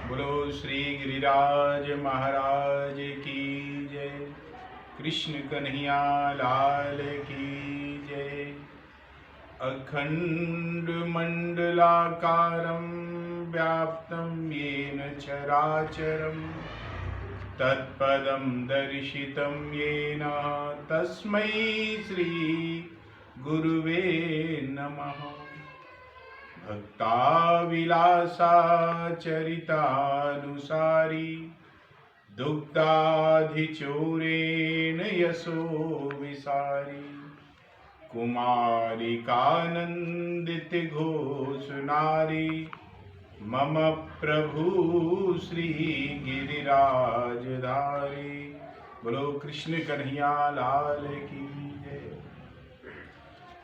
बोलो श्री गिरिराज महाराज की जय। कृष्ण कन्हैया लाल की जय। अखंड मंडलाकारं व्याप्तं येन चराचरं तत्पदं दर्शितं येन तस्मै श्री गुरुवे नमः। भक्ताविलासाचरितानुसारी दुग्धाधिचूरेण यशो विसारी कुमारिकानन्दित घोषनारी मम प्रभु श्री गिरिराजधारी। बोलो कृष्ण कन्हैया लाल की जय।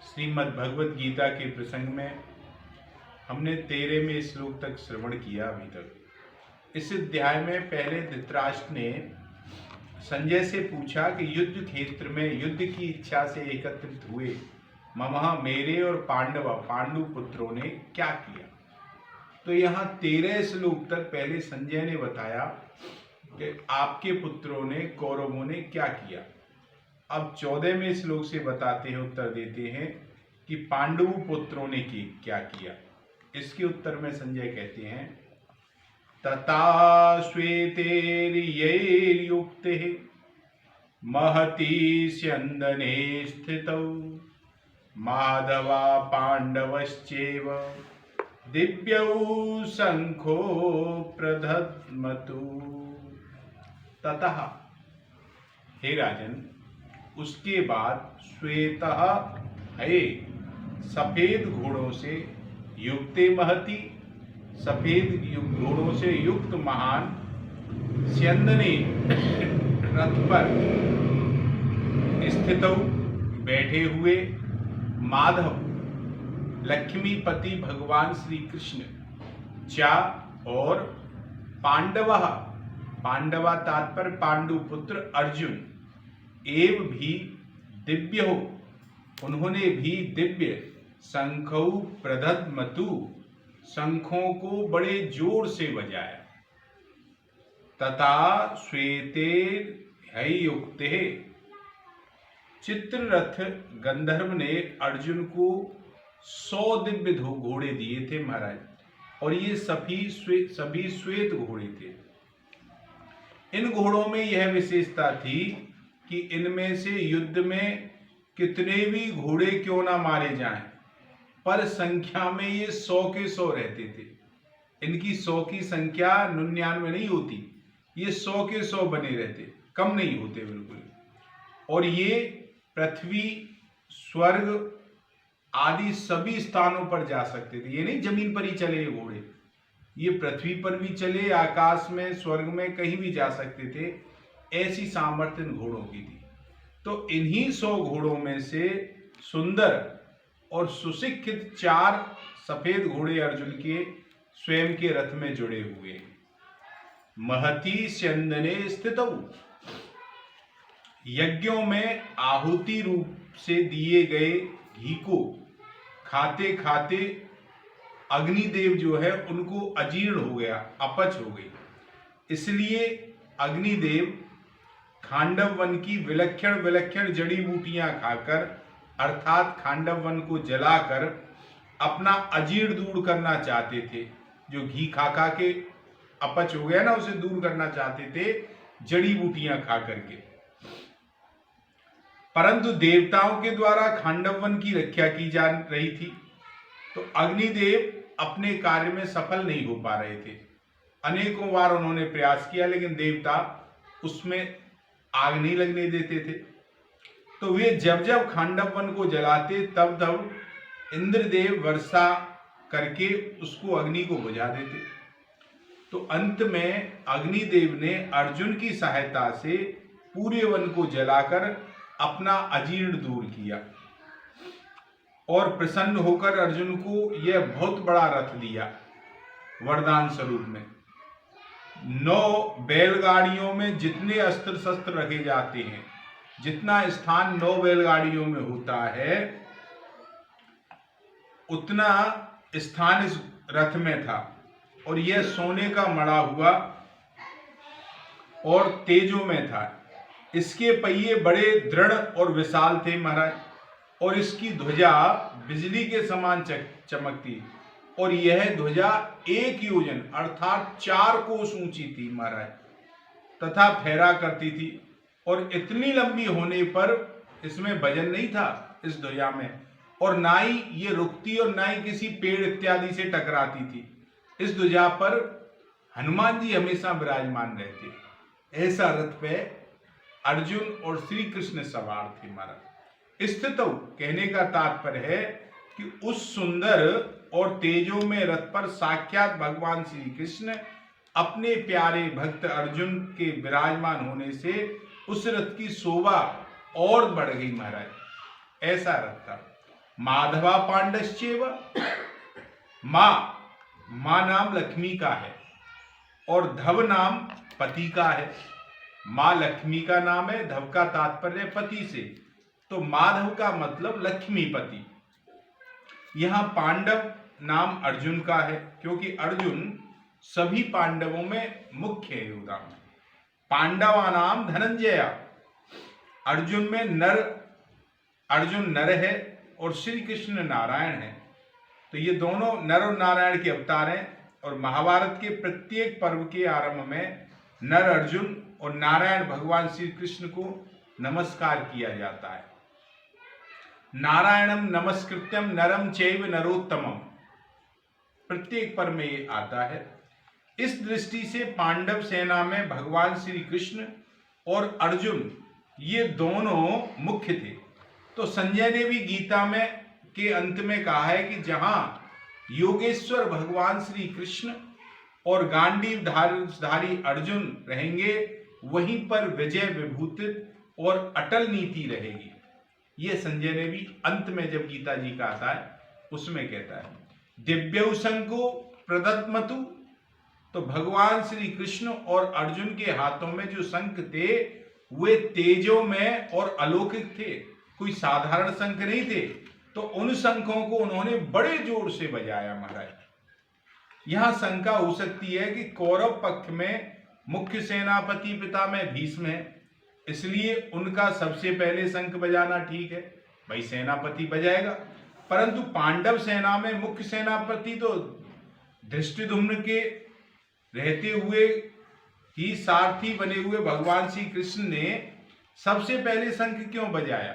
श्रीमद् भगवत गीता के प्रसंग में हमने 13वें श्लोक तक श्रवण किया। अभी तक इस अध्याय में पहले धृतराष्ट्र ने संजय से पूछा कि युद्ध क्षेत्र में युद्ध की इच्छा से एकत्रित हुए ममहा मेरे और पांडु पुत्रों ने क्या किया। तो यहाँ 13 श्लोक तक पहले संजय ने बताया कि आपके पुत्रों ने कौरवों ने क्या किया। अब 14वें श्लोक से बताते हैं, उत्तर देते हैं कि पांडु पुत्रों ने क्या किया। इसके उत्तर में संजय कहते हैं तथा श्वेतैर्यैर्युक्ते महती स्यन्दने स्थितौ माधवा पांडवश्चैव दिव्यौ शंखो प्रदध्मतु। ततः हे राजन, उसके बाद श्वेतः है सफेद घोड़ों से युक्ते महती सफेद घोड़ों से युक्त महान स्यन्दने रथ पर स्थितौ बैठे हुए माधव लक्ष्मीपति भगवान श्री कृष्ण चा और पांडवा तात्पर्य पांडु पुत्र अर्जुन एव भी दिव्य हो, उन्होंने भी दिव्य शंखौ प्रदध्मतु शंखों को बड़े जोर से बजाया। तथा श्वेतैर्युक्ते चित्ररथ गंधर्व ने अर्जुन को 100 दिव्य घोड़े दिए थे महाराज, और ये सभी श्वेत घोड़े थे। इन घोड़ों में यह विशेषता थी कि इनमें से युद्ध में कितने भी घोड़े क्यों ना मारे जाएं, पर संख्या में ये 100 के 100 रहते थे। इनकी 100 की संख्या 99 नहीं होती, ये 100 के 100 बने रहते, कम नहीं होते बिल्कुल। और ये पृथ्वी स्वर्ग आदि सभी स्थानों पर जा सकते थे। ये नहीं जमीन पर ही चले ये घोड़े, ये पृथ्वी पर भी चले, आकाश में स्वर्ग में कहीं भी जा सकते थे। ऐसी सामर्थ्य इन घोड़ों की थी। तो इन्हीं 100 घोड़ों में से सुंदर और सुशिक्षित 4 सफेद घोड़े अर्जुन के स्वयं के रथ में जुड़े हुए। महती स्यन्दने स्थितौ, यज्ञों में आहुति रूप से दिए गए घी को खाते खाते अग्निदेव जो है उनको अजीर्ण हो गया, अपच हो गई। इसलिए अग्निदेव खांडव वन की विलक्षण जड़ी बूटियां खाकर अर्थात खांडव वन को जलाकर अपना अजीर्ण दूर करना चाहते थे। जो घी खा खा के अपच हो गया ना, उसे दूर करना चाहते थे जड़ी बूटियां खा करके। परंतु देवताओं के द्वारा खांडव वन की रक्षा की जा रही थी, तो अग्निदेव अपने कार्य में सफल नहीं हो पा रहे थे। अनेकों बार उन्होंने प्रयास किया, लेकिन देवता उसमें आग नहीं लगने देते थे। तो वे जब जब खांडव वन को जलाते तब तब इंद्रदेव वर्षा करके उसको अग्नि को बुझा देते। तो अंत में अग्निदेव ने अर्जुन की सहायता से पूरे वन को जलाकर अपना अजीर्ण दूर किया और प्रसन्न होकर अर्जुन को यह बहुत बड़ा रथ दिया वरदान स्वरूप में। 9 बैलगाड़ियों में जितने अस्त्र शस्त्र रखे जाते हैं, जितना स्थान 9 बैलगाड़ियों में होता है, उतना स्थान इस रथ में था। और यह सोने का मढ़ा हुआ और तेजों में था। इसके पहिए बड़े दृढ़ और विशाल थे महाराज, और इसकी ध्वजा बिजली के समान चमकती, और यह ध्वजा 1 योजन अर्थात 4 कोस ऊंची थी महाराज, तथा फहरा करती थी। और इतनी लंबी होने पर इसमें वजन नहीं था इस ध्वजा में, और ना ही ये रुकती और ना ही किसी पेड़ इत्यादि से टकराती थी। इस ध्वजा पर हनुमान जी हमेशा विराजमान रहते। ऐसा रथ पे अर्जुन और श्री कृष्ण सवार थे महाराज। स्थितौ कहने का तात्पर्य है कि उस सुंदर और तेजों में रथ पर साक्षात भगवान श्री कृष्ण अपने प्यारे भक्त अर्जुन के विराजमान होने से उस रथ की शोभा और बढ़ गई महाराज। ऐसा रथ था। माधवा पांडश्चेव, मां नाम लक्ष्मी का है और धव नाम पति का है। मां लक्ष्मी का नाम है, धव का तात्पर्य पति से, तो माधव का मतलब लक्ष्मीपति। यहां पांडव नाम अर्जुन का है क्योंकि अर्जुन सभी पांडवों में मुख्य योद्धा। पांडवा नाम धनंजय, अर्जुन में अर्जुन नर है और श्री कृष्ण नारायण है। तो ये दोनों नर और नारायण के अवतार हैं, और महाभारत के प्रत्येक पर्व के आरंभ में नर अर्जुन और नारायण भगवान श्री कृष्ण को नमस्कार किया जाता है। नारायणम नमस्कृत्यम नरम चैव नरोत्तमम, प्रत्येक पर्व में ये आता है। इस दृष्टि से पांडव सेना में भगवान श्री कृष्ण और अर्जुन ये दोनों मुख्य थे। तो संजय ने भी गीता में के अंत में कहा है कि जहां योगेश्वर भगवान श्री कृष्ण और गांडीव धारी अर्जुन रहेंगे, वहीं पर विजय विभूतित और अटल नीति रहेगी। ये संजय ने भी अंत में जब गीता जी का आता है उसमें कहता है। दिव्यौ शंको प्रदत्मतु, तो भगवान श्री कृष्ण और अर्जुन के हाथों में जो शंख थे वे तेजों में और अलौकिक थे, कोई साधारण शंख नहीं थे। तो उन शंखों को उन्होंने बड़े जोर से बजाया महाराज। यहां शंका हो सकती है कि कौरव पक्ष में मुख्य सेनापति पितामह भीष्म है, इसलिए उनका सबसे पहले शंख बजाना ठीक है, भाई सेनापति बजाएगा। परंतु पांडव सेना में मुख्य सेनापति तो धृष्टद्युम्न के रहते हुए ही सारथी बने हुए भगवान श्री कृष्ण ने सबसे पहले शंख क्यों बजाया?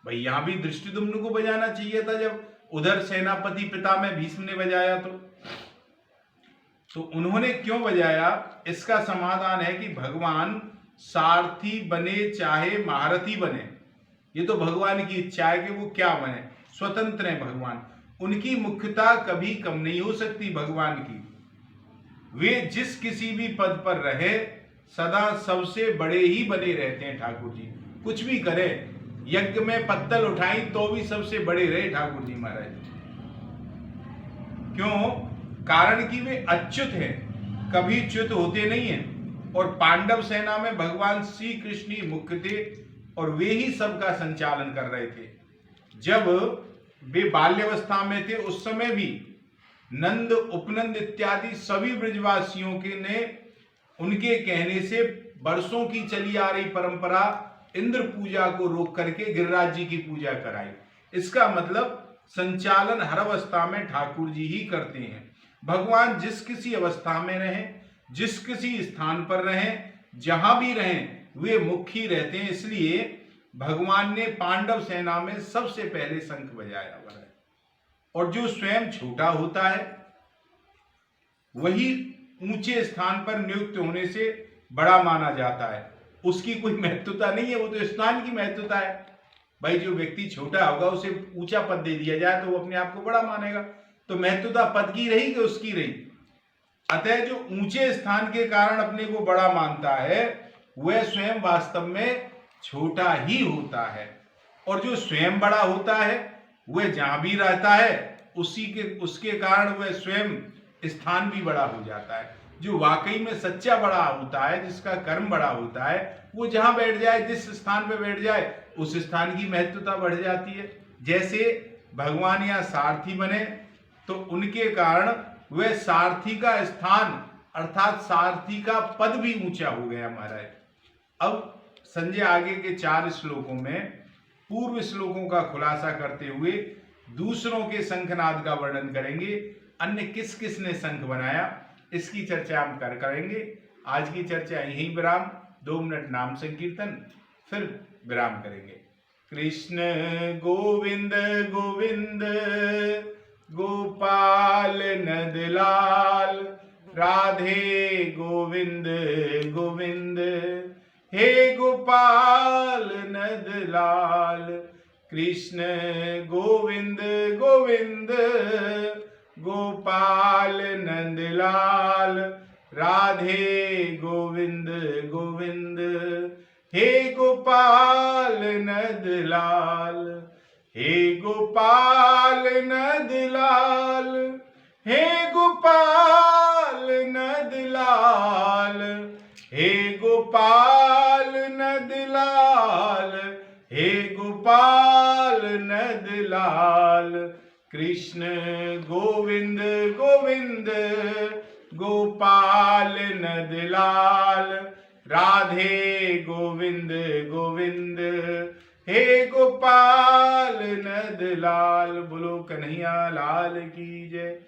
भाई यहां भी धृष्टद्युम्न को बजाना चाहिए था जब उधर सेनापति पितामह भीष्म ने बजाया। तो उन्होंने क्यों बजाया? इसका समाधान है कि भगवान सारथी बने चाहे महारथी बने, ये तो भगवान की इच्छा है कि वो क्या बने, स्वतंत्र है भगवान। उनकी मुख्यता कभी कम नहीं हो सकती भगवान की। वे जिस किसी भी पद पर रहे सदा सबसे बड़े ही बने रहते हैं ठाकुर जी। कुछ भी करे, यज्ञ में पत्तल उठाई तो भी सबसे बड़े रहे ठाकुर जी महाराज। क्यों? कारण कि वे अच्युत हैं, कभी च्युत होते नहीं हैं। और पांडव सेना में भगवान श्री कृष्ण ही मुख्य थे और वे ही सबका संचालन कर रहे थे। जब वे बाल्यावस्था में थे उस समय भी नंद, उपनंद इत्यादि सभी ब्रजवासियों के ने उनके कहने से वर्षों की चली आ रही परंपरा इंद्र पूजा को रोक करके गिरिराज जी की पूजा कराई। इसका मतलब संचालन हर अवस्था में ठाकुर जी ही करते हैं। भगवान जिस किसी अवस्था में रहें, जिस किसी स्थान पर रहें, जहां भी रहें, वे मुख्य ही रहते हैं। इसलिए भगवान ने पांडव सेना में सबसे पहले शंख बजाया हुआ है। और जो स्वयं छोटा होता है वही ऊंचे स्थान पर नियुक्त होने से बड़ा माना जाता है। उसकी कोई महत्वता नहीं है, वो तो स्थान की महत्वता है। भाई जो व्यक्ति छोटा होगा उसे ऊंचा पद दे दिया जाए तो वो अपने आप को बड़ा मानेगा, तो महत्वता पद की रही कि उसकी रही। अतः जो ऊंचे स्थान के कारण अपने को बड़ा मानता है वह स्वयं वास्तव में छोटा ही होता है। और जो स्वयं बड़ा होता है वह जहां भी रहता है उसके कारण वह स्वयं स्थान भी बड़ा हो जाता है। जो वाकई में सच्चा बड़ा होता है, जिसका कर्म बड़ा होता है, वो जहां बैठ जाए, जिस स्थान पे बैठ जाए, उस स्थान की महत्वता बढ़ जाती है। जैसे भगवान या सारथी बने तो उनके कारण वह सारथी का स्थान अर्थात सारथी का पद भी ऊंचा हो गया महाराज। अब संजय आगे के 4 श्लोकों में पूर्व श्लोकों का खुलासा करते हुए दूसरों के शंखनाद का वर्णन करेंगे। अन्य किस किस ने शंख बनाया इसकी चर्चा हम करेंगे। आज की चर्चा यहीं विराम, 2 मिनट नाम संकीर्तन, फिर विराम करेंगे। कृष्ण गोविंद गोविंद गोपाल नंदलाल, राधे गोविंद गोविंद, हे गोपाल नंदलाल। कृष्ण गोविंद गोविंद गोपाल नंदलाल, राधे गोविंद गोविंद, हे गोपाल नंदलाल। हे गोपाल नंदलाल, हे गोपाल नंदलाल, हे गोपाल नंदलाल, हे गोपाल नंदलाल। कृष्ण गोविंद गोविंद गोपाल नंदलाल, राधे गोविंद गोविंद, हे गोपाल नंदलाल। बोलो कन्हैया लाल की जय।